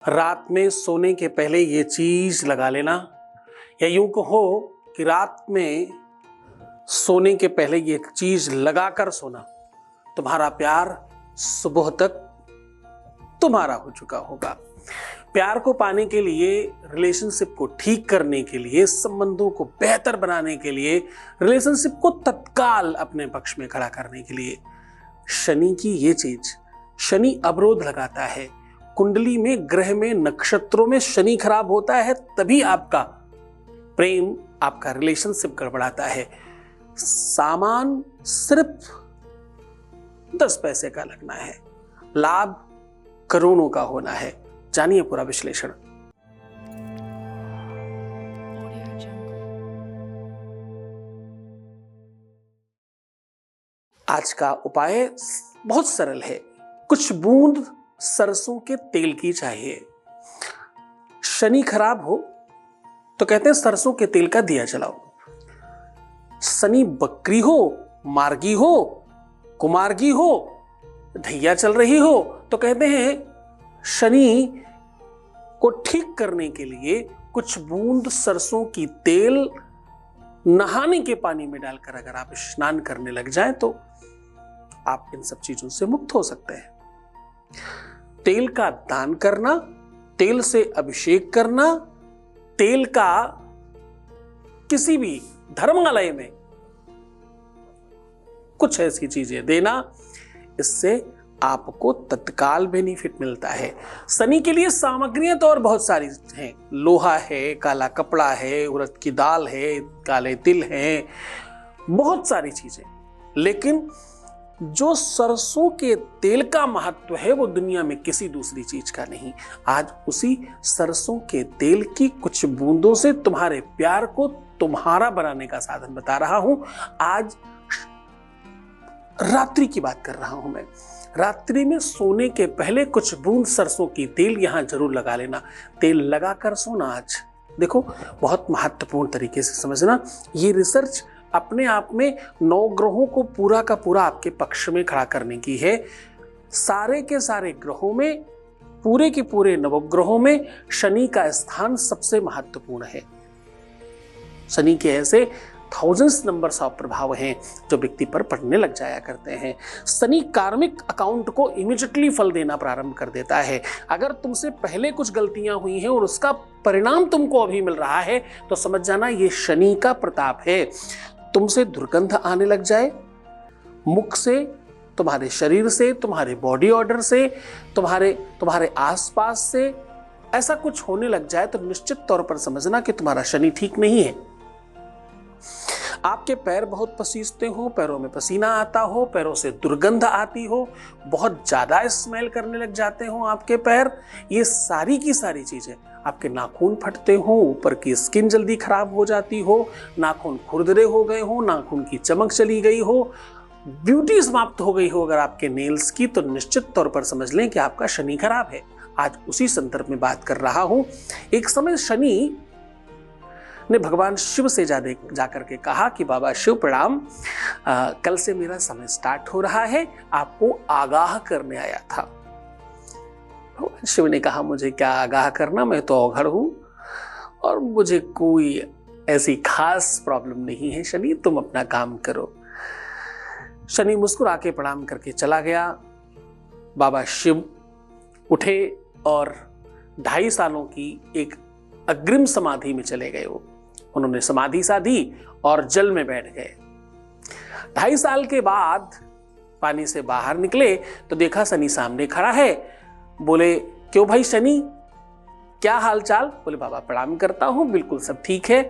रात में सोने के पहले ये चीज लगा लेना, या यूं कहो कि रात में सोने के पहले ये चीज लगाकर सोना, तुम्हारा प्यार सुबह तक तुम्हारा हो चुका होगा। प्यार को पाने के लिए, रिलेशनशिप को ठीक करने के लिए, संबंधों को बेहतर बनाने के लिए, रिलेशनशिप को तत्काल अपने पक्ष में खड़ा करने के लिए शनि की ये चीज, शनि अवरोध लगाता है। कुंडली में, ग्रह में, नक्षत्रों में शनि खराब होता है तभी आपका प्रेम, आपका रिलेशनशिप गड़बड़ाता है। सामान सिर्फ 10 पैसे का लगना है, लाभ करोड़ों का होना है। जानिए पूरा विश्लेषण। आज का उपाय बहुत सरल है। कुछ बूंद सरसों के तेल की चाहिए। शनि खराब हो तो कहते हैं सरसों के तेल का दिया जलाओ। शनि बकरी हो, मार्गी हो, कुमार्गी हो, ढैया चल रही हो तो कहते हैं शनि को ठीक करने के लिए कुछ बूंद सरसों की तेल नहाने के पानी में डालकर अगर आप स्नान करने लग जाएं तो आप इन सब चीजों से मुक्त हो सकते हैं। तेल का दान करना, तेल से अभिषेक करना, तेल का किसी भी धर्मालय में कुछ ऐसी चीजें देना, इससे आपको तत्काल बेनिफिट मिलता है। शनि के लिए सामग्रियां तो और बहुत सारी हैं। लोहा है, काला कपड़ा है, उड़द की दाल है, काले तिल हैं, बहुत सारी चीजें। लेकिन जो सरसों के तेल का महत्व है वो दुनिया में किसी दूसरी चीज का नहीं। आज उसी सरसों के तेल की कुछ बूंदों से तुम्हारे प्यार को तुम्हारा बनाने का साधन बता रहा हूं। आज रात्रि की बात कर रहा हूं मैं। रात्रि में सोने के पहले कुछ बूंद सरसों की तेल यहां जरूर लगा लेना। तेल लगाकर सोना आज देखो, बहुत महत्वपूर्ण तरीके से समझना। ये रिसर्च अपने आप में 9 ग्रहों को पूरा का पूरा आपके पक्ष में खड़ा करने की है। सारे के सारे ग्रहों में, पूरे के पूरे नवग्रहों में शनि का स्थान सबसे महत्वपूर्ण है। शनि के ऐसे थाउजेंड्स नंबर्स ऑफ प्रभाव हैं जो व्यक्ति पर पड़ने लग जाया करते हैं। शनि कार्मिक अकाउंट को इमीडिएटली फल देना प्रारंभ कर देता है। अगर तुमसे पहले कुछ गलतियां हुई हैं और उसका परिणाम तुमको अभी मिल रहा है तो समझ जाना ये शनि का प्रताप है। तुमसे दुर्गंध आने लग जाए, मुख से, तुम्हारे शरीर से, तुम्हारे बॉडी ऑर्डर से, तुम्हारे आसपास से ऐसा कुछ होने लग जाए तो निश्चित तौर पर समझना कि तुम्हारा शनि ठीक नहीं है। आपके पैर बहुत पसीजते हो, पैरों में पसीना आता हो, पैरों से दुर्गंध आती हो, बहुत ज्यादा स्मेल करने लग जाते हो आपके पैर, ये सारी की सारी चीजें, आपके नाखून फटते हो, ऊपर की स्किन जल्दी खराब हो जाती हो, नाखून खुरदरे हो गए हो, नाखून की चमक चली गई हो, ब्यूटी समाप्त हो गई हो अगर आपके नेल्स की, तो निश्चित तौर पर समझ लें कि आपका शनि खराब है। आज उसी संदर्भ में बात कर रहा हूं। एक समय शनि ने भगवान शिव से जाकर के कहा कि बाबा शिव प्रणाम, कल से मेरा समय स्टार्ट हो रहा है, आपको आगाह करने आया था। भगवान शिव ने कहा मुझे क्या आगाह करना, मैं तो औघड़ हूं और मुझे कोई ऐसी खास प्रॉब्लम नहीं है, शनि तुम अपना काम करो। शनि मुस्कुरा के प्रणाम करके चला गया। बाबा शिव उठे और 2.5 सालों की एक अग्रिम समाधि में चले गए। उन्होंने समाधि साधी और जल में बैठ गए। 2.5 साल के बाद पानी से बाहर निकले तो देखा शनि सामने खड़ा है। बोले क्यों भाई शनि, क्या हाल चाल? बोले बाबा प्रणाम करता हूँ, बिल्कुल सब ठीक है।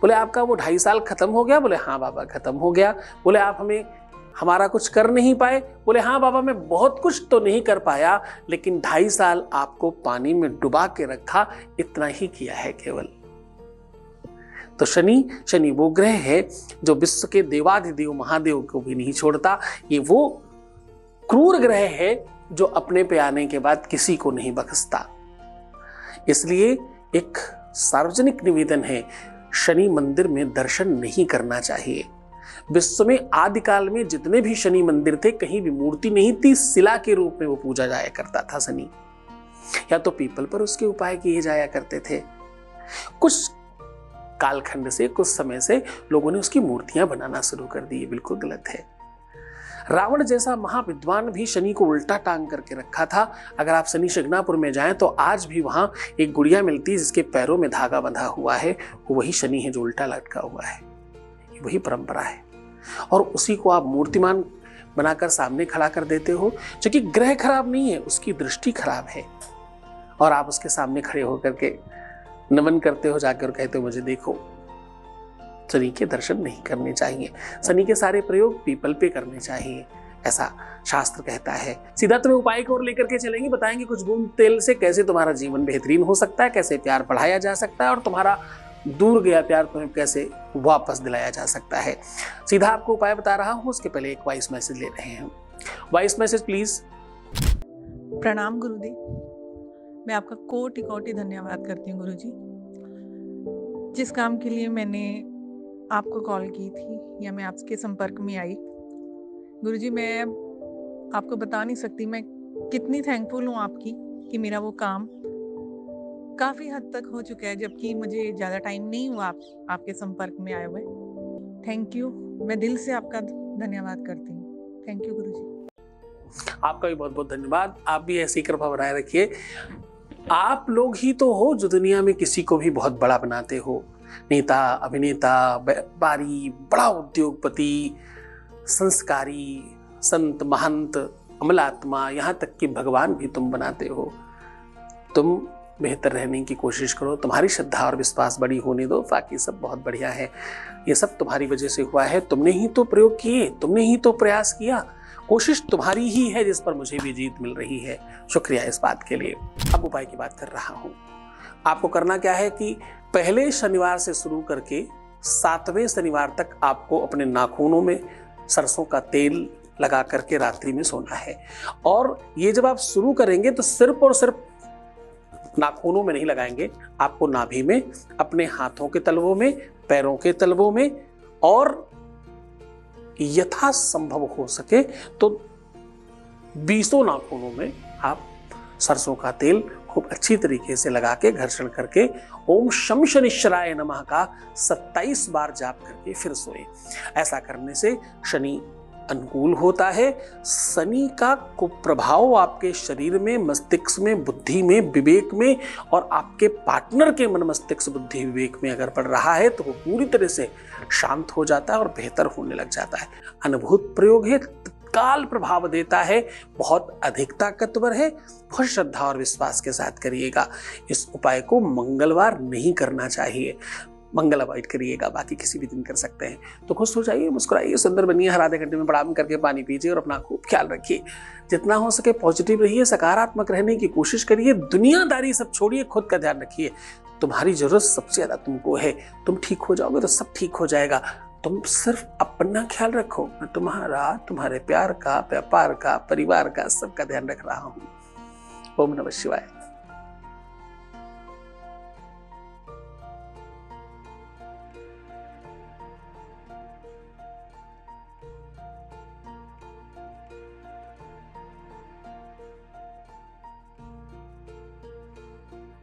बोले आपका वो 2.5 साल खत्म हो गया? बोले हाँ बाबा खत्म हो गया। बोले आप हमारा कुछ कर नहीं पाए? बोले हाँ बाबा मैं बहुत कुछ तो नहीं कर पाया, लेकिन 2.5 साल आपको पानी में डुबा के रखा, इतना ही किया है केवल। तो शनि वो ग्रह है जो विश्व के देवाधिदेव महादेव को भी नहीं छोड़ता। ये वो क्रूर ग्रह है जो अपने पे आने के बाद किसी को नहीं बख्शता। इसलिए एक सार्वजनिक निवेदन है, शनि मंदिर में दर्शन नहीं करना चाहिए। विश्व में आदिकाल में जितने भी शनि मंदिर थे, कहीं भी मूर्ति नहीं थी, शिला के रूप में वो पूजा जाया करता था शनि। या तो पीपल पर उसके उपाय किए जाया करते थे। कुछ कालखंड से, कुछ समय से लोगों ने उसकी मूर्तियां बनाना शुरू कर दी। ये बिल्कुल गलत है। रावण जैसा महाविद्वान भी शनि को उल्टा टांग करके रखा था। अगर आप शनि शिंगणापुर में जाएं तो आज भी वहां एक गुड़िया मिलती है जिसके पैरों में धागा बंधा हुआ है, वो वही शनि है जो उल्टा लटका हुआ है। वही परंपरा है और उसी को आप मूर्तिमान बनाकर सामने खड़ा कर देते हो, जो कि ग्रह खराब नहीं है, उसकी दृष्टि खराब है, और आप उसके सामने खड़े होकर के नमन करते हो जाकर और कहते हो मुझे देखो। शनि के दर्शन नहीं करने चाहिए। शनि के सारे प्रयोग पीपल पे करने चाहिए, ऐसा शास्त्र कहता है। सीधा तुम्हें उपाय की ओर लेकर के चलेंगे, बताएंगे कुछ बूंद तेल से कैसे तुम्हारा जीवन बेहतरीन हो सकता है, कैसे प्यार बढ़ाया जा सकता है और तुम्हारा दूर गया प्यार तुम्हें कैसे वापस दिलाया जा सकता है। सीधा आपको उपाय बता रहा हूं, उसके पहले एक वॉइस मैसेज ले रहे हैं। Voice message please. प्रणाम गुरुदेव, मैं आपका कोटि कोटि धन्यवाद करती हूँ गुरुजी। जिस काम के लिए मैंने आपको कॉल की थी या मैं आपके संपर्क में आई, गुरुजी मैं आपको बता नहीं सकती मैं कितनी थैंकफुल हूँ आपकी कि मेरा वो काम काफ़ी हद तक हो चुका है, जबकि मुझे ज़्यादा टाइम नहीं हुआ आपके संपर्क में आए हुए। थैंक यू, मैं दिल से आपका धन्यवाद करती हूँ। थैंक यू गुरुजी। आपका भी बहुत बहुत धन्यवाद। आप भी ऐसी कृपा बनाए रखिए। आप लोग ही तो हो जो दुनिया में किसी को भी बहुत बड़ा बनाते हो। नेता, अभिनेता, व्यापारी, बड़ा उद्योगपति, संस्कारी, संत, महंत, अमलात्मा, यहाँ तक कि भगवान भी तुम बनाते हो। तुम बेहतर रहने की कोशिश करो, तुम्हारी श्रद्धा और विश्वास बड़ी होने दो, बाकी सब बहुत बढ़िया है। ये सब तुम्हारी वजह से हुआ है, तुमने ही तो प्रयोग किए, तुमने ही तो प्रयास किया, कोशिश तुम्हारी ही है जिस पर मुझे भी जीत मिल रही है। शुक्रिया इस बात के लिए। अब उपाय की बात कर रहा हूँ। आपको करना क्या है कि पहले शनिवार से शुरू करके 7वें शनिवार तक आपको अपने नाखूनों में सरसों का तेल लगा करके रात्रि में सोना है। और ये जब आप शुरू करेंगे तो सिर्फ और सिर्फ नाखूनों में नहीं लगाएंगे, आपको नाभि में, अपने हाथों के तलवों में, पैरों के तलवों में, और यथासंभव हो सके तो 20 नाखूनों में आप सरसों का तेल खूब अच्छी तरीके से लगा के घर्षण करके ओम शम शनिश्चराय नमः का 27 बार जाप करके फिर सोए। ऐसा करने से शनि अनुकूल होता है। शनि का कुप्रभाव आपके शरीर में, मस्तिष्क में, बुद्धि में, विवेक में और आपके पार्टनर के मन, मस्तिष्क, बुद्धि, विवेक में अगर पड़ रहा है तो वो पूरी तरह से शांत हो जाता है और बेहतर होने लग जाता है। अनुभूत प्रयोग है, तत्काल प्रभाव देता है, बहुत अधिक ताकतवर है। बहुत श्रद्धा और विश्वास के साथ करिएगा। इस उपाय को मंगलवार नहीं करना चाहिए, मंगल अवॉइड करिएगा, बाकी किसी भी दिन कर सकते हैं। तो खुश हो जाइए, मुस्कुराइए, सुंदर बनिए, हर आधे घंटे में प्रणाम करके पानी पीजिए और अपना खूब ख्याल रखिए। जितना हो सके पॉजिटिव रहिए, सकारात्मक रहने की कोशिश करिए, दुनियादारी सब छोड़िए, खुद का ध्यान रखिए। तुम्हारी जरूरत सबसे ज्यादा तुमको है। तुम ठीक हो जाओगे तो सब ठीक हो जाएगा। तुम सिर्फ अपना ख्याल रखो, मैं तुम्हारा, तुम्हारे प्यार का, व्यापार का, परिवार का, सबका ध्यान रख रहा हूँ। ओम नमः शिवाय।